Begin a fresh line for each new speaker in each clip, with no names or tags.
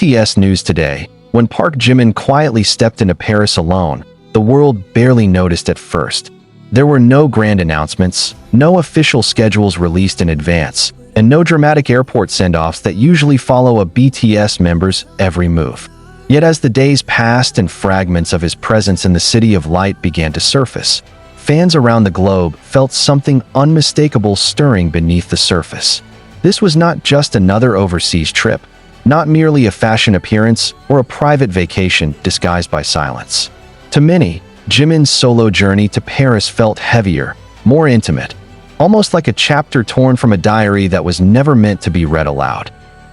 BTS news today. When Park Jimin quietly stepped into Paris alone, the world barely noticed at first. There were no grand announcements, no official schedules released in advance, and no dramatic airport send-offs that usually follow a BTS member's every move. Yet as the days passed and fragments of his presence in the City of Light began to surface, fans around the globe felt something unmistakable stirring beneath the surface. This was not just another overseas trip, not merely a fashion appearance or a private vacation disguised by silence. To many, Jimin's solo journey to Paris felt heavier, more intimate, almost like a chapter torn from a diary that was never meant to be read aloud.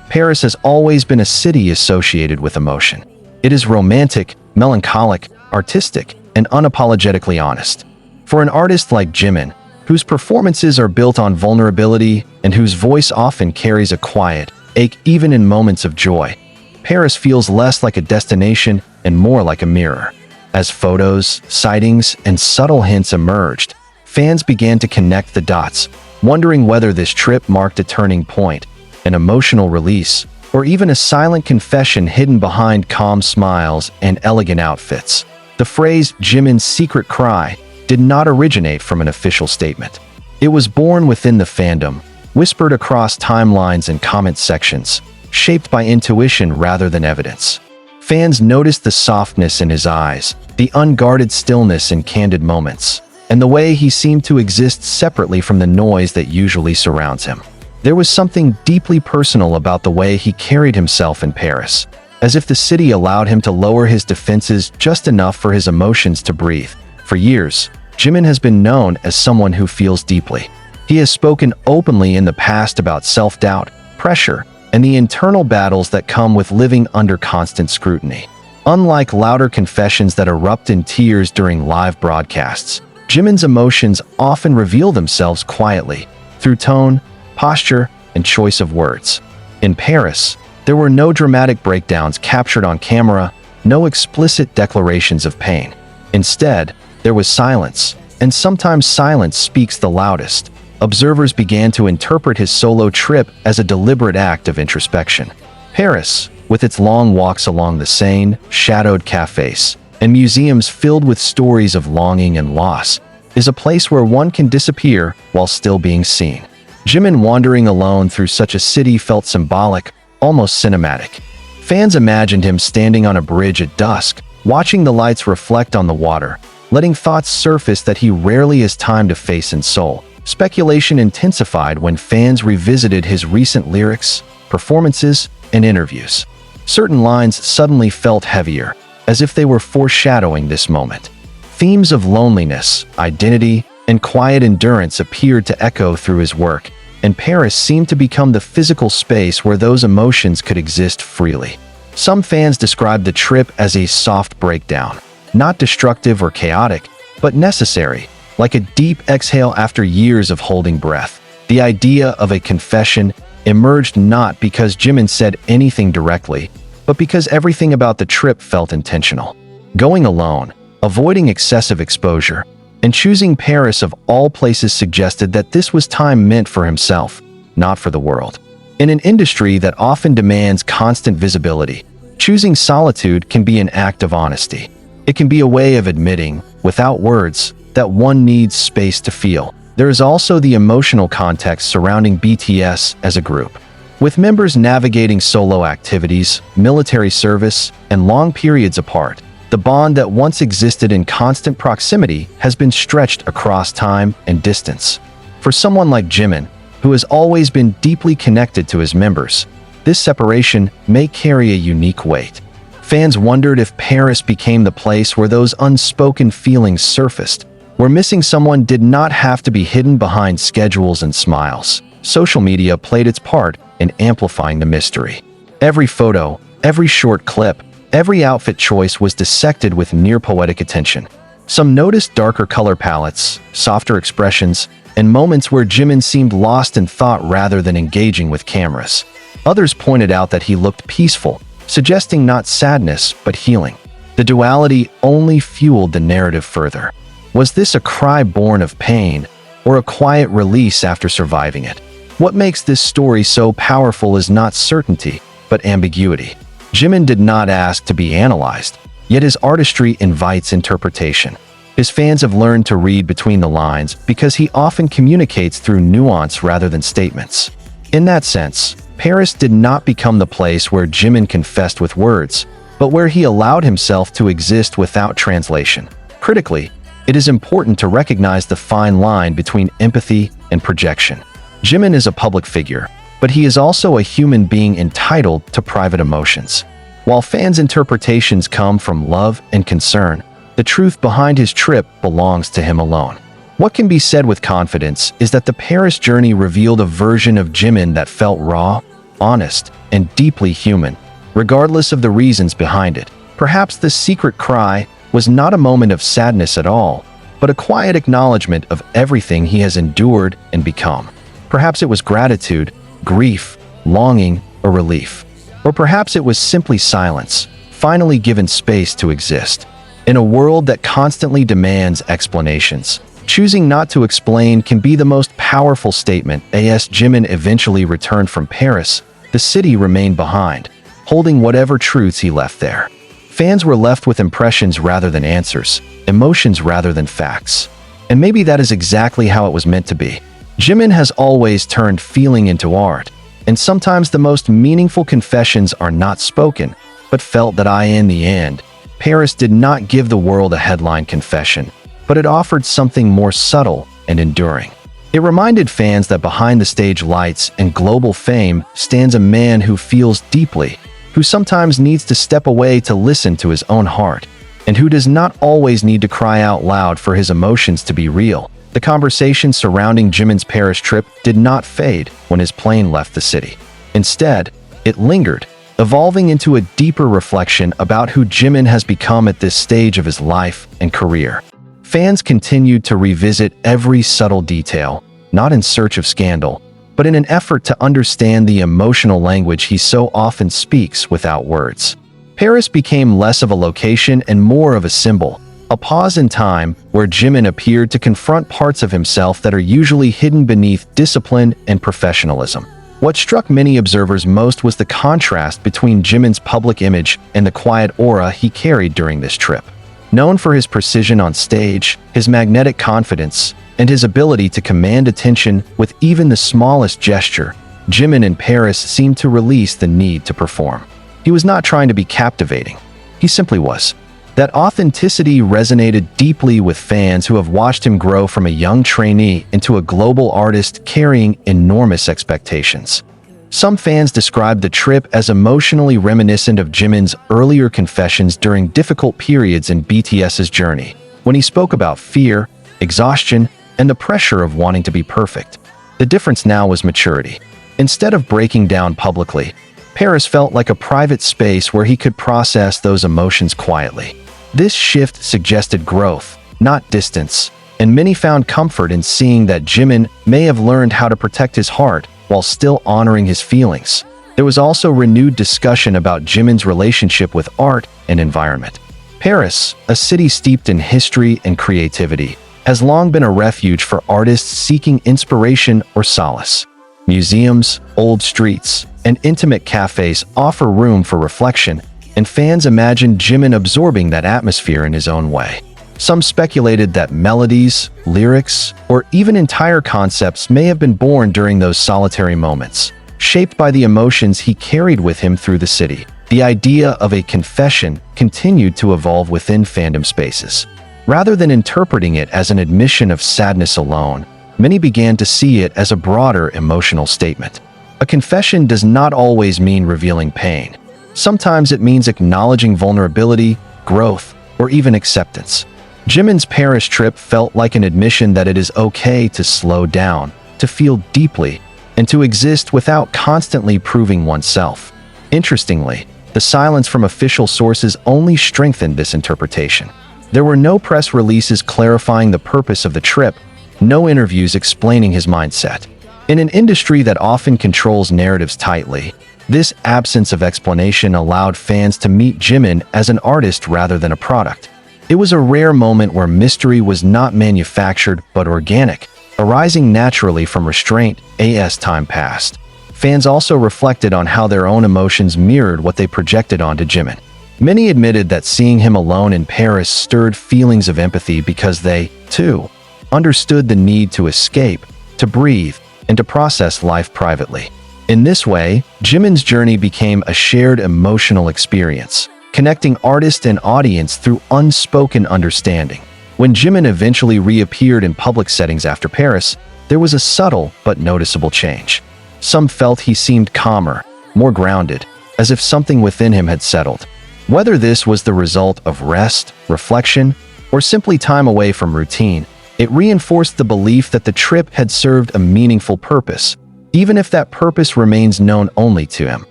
Paris has always been a city associated with emotion. It is romantic, melancholic, artistic, and unapologetically honest. For an artist like Jimin, whose performances are built on vulnerability and whose voice often carries a quiet ache even in moments of joy, Paris feels less like a destination and more like a mirror. As photos, sightings, and subtle hints emerged, fans began to connect the dots, wondering whether this trip marked a turning point, an emotional release, or even a silent confession hidden behind calm smiles and elegant outfits. The phrase "Jimin's secret cry" did not originate from an official statement. It was born within the fandom, whispered across timelines and comment sections, shaped by intuition rather than evidence. Fans noticed the softness in his eyes, the unguarded stillness in candid moments, and the way he seemed to exist separately from the noise that usually surrounds him. There was something deeply personal about the way he carried himself in Paris, as if the city allowed him to lower his defenses just enough for his emotions to breathe. For years, Jimin has been known as someone who feels deeply. He has spoken openly in the past about self-doubt, pressure, and the internal battles that come with living under constant scrutiny. Unlike louder confessions that erupt in tears during live broadcasts, Jimin's emotions often reveal themselves quietly, through tone, posture, and choice of words. In Paris, there were no dramatic breakdowns captured on camera, no explicit declarations of pain. Instead, there was silence, and sometimes silence speaks the loudest. Observers began to interpret his solo trip as a deliberate act of introspection. Paris, with its long walks along the Seine, shadowed cafes, and museums filled with stories of longing and loss, is a place where one can disappear while still being seen. Jimin wandering alone through such a city felt symbolic, almost cinematic. Fans imagined him standing on a bridge at dusk, watching the lights reflect on the water, letting thoughts surface that he rarely has time to face in Seoul. Speculation intensified when fans revisited his recent lyrics, performances, and interviews. Certain lines suddenly felt heavier, as if they were foreshadowing this moment. Themes of loneliness, identity, and quiet endurance appeared to echo through his work, and Paris seemed to become the physical space where those emotions could exist freely. Some fans described the trip as a soft breakdown, not destructive or chaotic, but necessary, like a deep exhale after years of holding breath. The idea of a confession emerged not because Jimin said anything directly, but because everything about the trip felt intentional. Going alone, avoiding excessive exposure, and choosing Paris of all places suggested that this was time meant for himself, not for the world. In an industry that often demands constant visibility, choosing solitude can be an act of honesty. It can be a way of admitting, without words, that one needs space to feel. There is also the emotional context surrounding BTS as a group. With members navigating solo activities, military service, and long periods apart, the bond that once existed in constant proximity has been stretched across time and distance. For someone like Jimin, who has always been deeply connected to his members, this separation may carry a unique weight. Fans wondered if Paris became the place where those unspoken feelings surfaced, where missing someone did not have to be hidden behind schedules and smiles. Social media played its part in amplifying the mystery. Every photo, every short clip, every outfit choice was dissected with near-poetic attention. Some noticed darker color palettes, softer expressions, and moments where Jimin seemed lost in thought rather than engaging with cameras. Others pointed out that he looked peaceful, suggesting not sadness but healing. The duality only fueled the narrative further. Was this a cry born of pain, or a quiet release after surviving it? What makes this story so powerful is not certainty, but ambiguity. Jimin did not ask to be analyzed, yet his artistry invites interpretation. His fans have learned to read between the lines because he often communicates through nuance rather than statements. In that sense, Paris did not become the place where Jimin confessed with words, but where he allowed himself to exist without translation. Critically, it is important to recognize the fine line between empathy and projection. Jimin is a public figure, but he is also a human being entitled to private emotions. While fans' interpretations come from love and concern, the truth behind his trip belongs to him alone. What can be said with confidence is that the Paris journey revealed a version of Jimin that felt raw, honest, and deeply human, regardless of the reasons behind it. Perhaps the secret cry was not a moment of sadness at all, but a quiet acknowledgement of everything he has endured and become. Perhaps it was gratitude, grief, longing, or relief. Or perhaps it was simply silence, finally given space to exist. In a world that constantly demands explanations, choosing not to explain can be the most powerful statement. As Jimin eventually returned from Paris, the city remained behind, holding whatever truths he left there. Fans were left with impressions rather than answers, emotions rather than facts. And maybe that is exactly how it was meant to be. Jimin has always turned feeling into art, and sometimes the most meaningful confessions are not spoken, but felt. In the end, Paris did not give the world a headline confession, but it offered something more subtle and enduring. It reminded fans that behind the stage lights and global fame stands a man who feels deeply, who sometimes needs to step away to listen to his own heart, and who does not always need to cry out loud for his emotions to be real. The conversation surrounding Jimin's Paris trip did not fade when his plane left the city. Instead, it lingered, evolving into a deeper reflection about who Jimin has become at this stage of his life and career. Fans continued to revisit every subtle detail, not in search of scandal, but in an effort to understand the emotional language he so often speaks without words. Paris became less of a location and more of a symbol, a pause in time where Jimin appeared to confront parts of himself that are usually hidden beneath discipline and professionalism. What struck many observers most was the contrast between Jimin's public image and the quiet aura he carried during this trip. Known for his precision on stage, his magnetic confidence, and his ability to command attention with even the smallest gesture, Jimin in Paris seemed to release the need to perform. He was not trying to be captivating. He simply was. That authenticity resonated deeply with fans who have watched him grow from a young trainee into a global artist carrying enormous expectations. Some fans described the trip as emotionally reminiscent of Jimin's earlier confessions during difficult periods in BTS's journey, when he spoke about fear, exhaustion, and the pressure of wanting to be perfect. The difference now was maturity. Instead of breaking down publicly, Paris felt like a private space where he could process those emotions quietly. This shift suggested growth, not distance, and many found comfort in seeing that Jimin may have learned how to protect his heart while still honoring his feelings. There was also renewed discussion about Jimin's relationship with art and environment. Paris, a city steeped in history and creativity, has long been a refuge for artists seeking inspiration or solace. Museums, old streets, and intimate cafes offer room for reflection, and fans imagined Jimin absorbing that atmosphere in his own way. Some speculated that melodies, lyrics, or even entire concepts may have been born during those solitary moments, shaped by the emotions he carried with him through the city. The idea of a confession continued to evolve within fandom spaces. Rather than interpreting it as an admission of sadness alone, many began to see it as a broader emotional statement. A confession does not always mean revealing pain. Sometimes it means acknowledging vulnerability, growth, or even acceptance. Jimin's Paris trip felt like an admission that it is okay to slow down, to feel deeply, and to exist without constantly proving oneself. Interestingly, the silence from official sources only strengthened this interpretation. There were no press releases clarifying the purpose of the trip, no interviews explaining his mindset. In an industry that often controls narratives tightly, this absence of explanation allowed fans to meet Jimin as an artist rather than a product. It was a rare moment where mystery was not manufactured but organic, arising naturally from restraint as time passed. fans also reflected on how their own emotions mirrored what they projected onto Jimin. Many admitted that seeing him alone in Paris stirred feelings of empathy because they, too, understood the need to escape, to breathe, and to process life privately. In this way, Jimin's journey became a shared emotional experience, connecting artist and audience through unspoken understanding. When Jimin eventually reappeared in public settings after Paris, there was a subtle but noticeable change. Some felt he seemed calmer, more grounded, as if something within him had settled. Whether this was the result of rest, reflection, or simply time away from routine, it reinforced the belief that the trip had served a meaningful purpose, even if that purpose remains known only to him.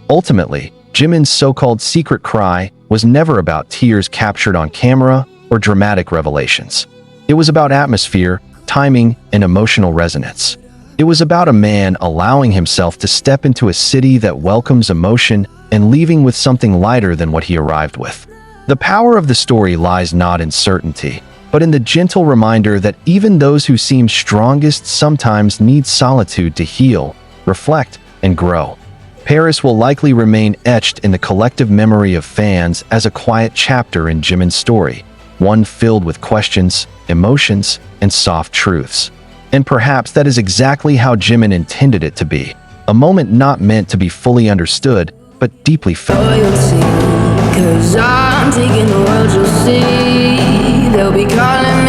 Ultimately, Jimin's so-called secret cry was never about tears captured on camera or dramatic revelations. It was about atmosphere, timing, and emotional resonance. It was about a man allowing himself to step into a city that welcomes emotion and leaving with something lighter than what he arrived with. The power of the story lies not in certainty, but in the gentle reminder that even those who seem strongest sometimes need solitude to heal, reflect, and grow. Paris will likely remain etched in the collective memory of fans as a quiet chapter in Jimin's story, one filled with questions, emotions, and soft truths. And perhaps that is exactly how Jimin intended it to be, a moment not meant to be fully understood, but deeply felt.
Loyalty, 'cause I'm taking the world, you'll see. They'll be calling me